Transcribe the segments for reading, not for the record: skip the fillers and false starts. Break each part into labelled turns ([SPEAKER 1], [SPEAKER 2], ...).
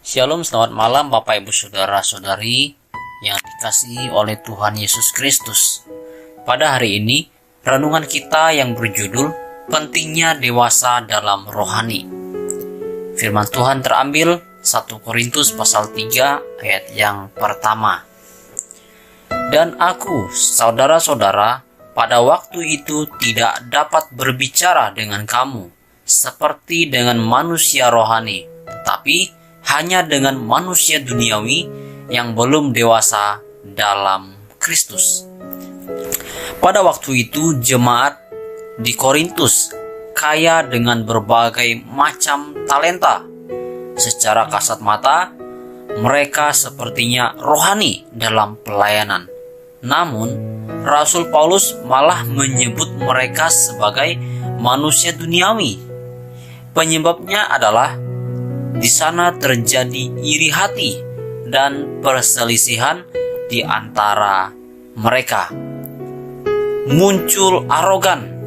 [SPEAKER 1] Shalom, selamat malam Bapak Ibu Saudara-saudari yang dikasihi oleh Tuhan Yesus Kristus. Pada hari ini, renungan kita yang berjudul Pentingnya Dewasa dalam Rohani. Firman Tuhan terambil 1 Korintus pasal 3 ayat yang pertama. Dan aku, saudara-saudara, pada waktu itu tidak dapat berbicara dengan kamu seperti dengan manusia rohani, tetapi hanya dengan manusia duniawi yang belum dewasa dalam Kristus. Pada waktu itu jemaat di Korintus kaya dengan berbagai macam talenta. Secara kasat mata, mereka sepertinya rohani dalam pelayanan. Namun, Rasul Paulus malah menyebut mereka sebagai manusia duniawi. Penyebabnya adalah di sana terjadi iri hati dan perselisihan di antara mereka. Muncul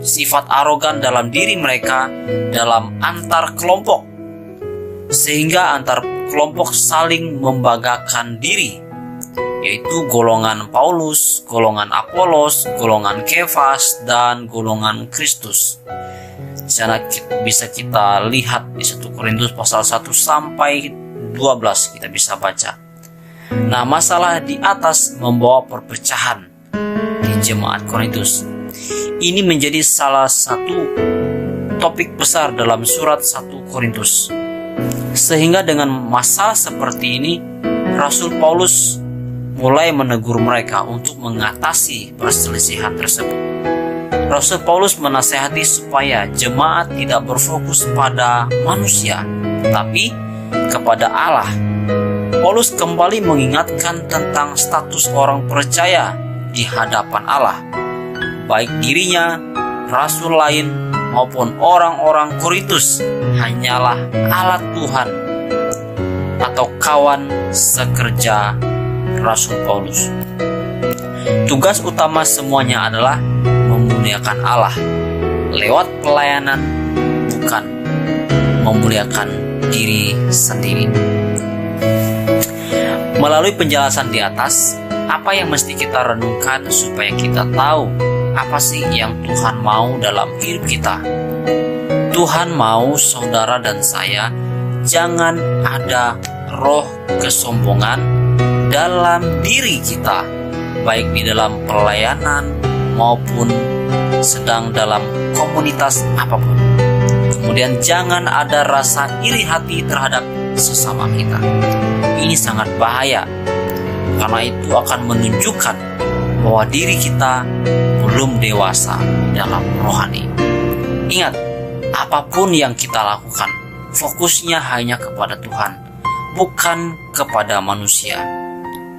[SPEAKER 1] sifat arogan dalam diri mereka dalam antar kelompok, sehingga antar kelompok saling membanggakan diri, yaitu golongan Paulus, golongan Apolos, golongan Kefas, dan golongan Kristus. Di sana bisa kita lihat di 1 Korintus pasal 1 sampai 12 kita bisa baca. Nah, masalah di atas membawa perpecahan di jemaat Korintus. Ini menjadi salah satu topik besar dalam surat 1 Korintus. Sehingga dengan masalah seperti ini, Rasul Paulus mulai menegur mereka untuk mengatasi perselisihan tersebut. Rasul Paulus menasihati supaya jemaat tidak berfokus pada manusia, tapi kepada Allah. Paulus kembali mengingatkan tentang status orang percaya di hadapan Allah, baik dirinya, rasul lain, maupun orang-orang Korintus hanyalah alat Tuhan atau kawan sekerja Rasul Paulus. Tugas utama semuanya adalah memuliakan Allah lewat pelayanan, bukan memuliakan diri sendiri. Melalui penjelasan di atas, apa yang mesti kita renungkan supaya kita tahu apa sih yang Tuhan mau dalam hidup kita? Tuhan mau saudara dan saya jangan ada roh kesombongan dalam diri kita, baik di dalam pelayanan maupun sedang dalam komunitas apapun. Kemudian jangan ada rasa iri hati terhadap sesama kita. Ini sangat bahaya, karena itu akan menunjukkan bahwa diri kita belum dewasa dalam rohani. Ingat, apapun yang kita lakukan, fokusnya hanya kepada Tuhan, bukan kepada manusia.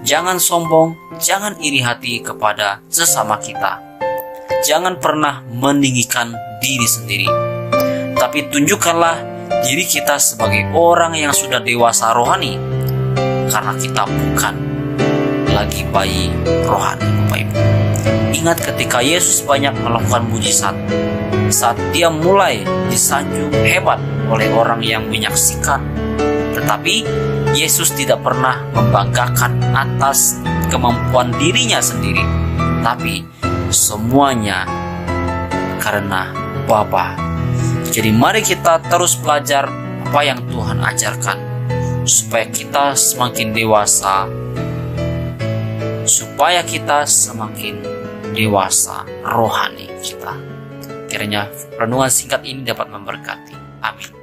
[SPEAKER 1] Jangan sombong, jangan iri hati kepada sesama kita. Jangan pernah meninggikan diri sendiri, tapi tunjukkanlah diri kita sebagai orang yang sudah dewasa rohani, karena kita bukan lagi bayi rohani, Bapak Ibu. Ingat ketika Yesus banyak melakukan mujizat, saat dia mulai disanjung hebat oleh orang yang menyaksikan, tetapi Yesus tidak pernah membanggakan atas kemampuan dirinya sendiri, tapi semuanya karena Bapa. Jadi mari kita terus belajar apa yang Tuhan ajarkan, supaya kita semakin dewasa, rohani kita. Kiranya renungan singkat ini dapat memberkati. Amin.